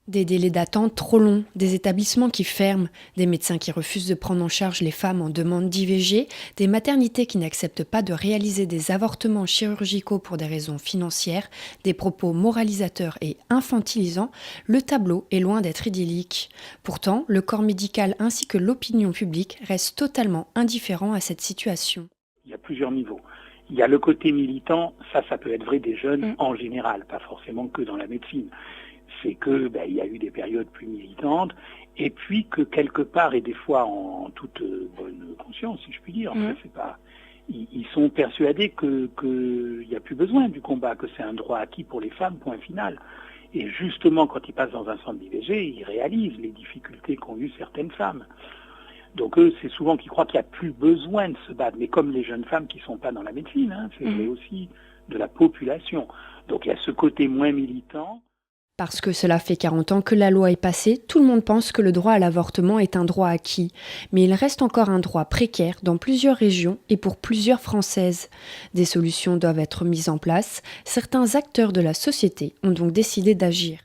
Des délais d'attente trop longs, des établissements qui ferment, des médecins qui refusent de prendre en charge les femmes en demande d'IVG, des maternités qui n'acceptent pas de réaliser des avortements chirurgicaux pour des raisons financières, des propos moralisateurs et infantilisants, le tableau est loin d'être idyllique. Pourtant, le corps médical ainsi que l'opinion publique restent totalement indifférents à cette situation. Il y a plusieurs niveaux. Il y a le côté militant, ça peut être vrai des jeunes en général, pas forcément que dans la médecine. C'est que il y a eu des périodes plus militantes, et puis que quelque part, et des fois en toute bonne conscience, si je puis dire, c'est pas, ils sont persuadés que il n'y a plus besoin du combat, que c'est un droit acquis pour les femmes, point final. Et justement, quand ils passent dans un centre d'IVG, ils réalisent les difficultés qu'ont eues certaines femmes. Donc eux, c'est souvent qu'ils croient qu'il n'y a plus besoin de se battre. Mais comme les jeunes femmes qui ne sont pas dans la médecine, c'est vrai aussi de la population. Donc il y a ce côté moins militant. Parce que cela fait 40 ans que la loi est passée, tout le monde pense que le droit à l'avortement est un droit acquis. Mais il reste encore un droit précaire dans plusieurs régions et pour plusieurs Françaises. Des solutions doivent être mises en place. Certains acteurs de la société ont donc décidé d'agir.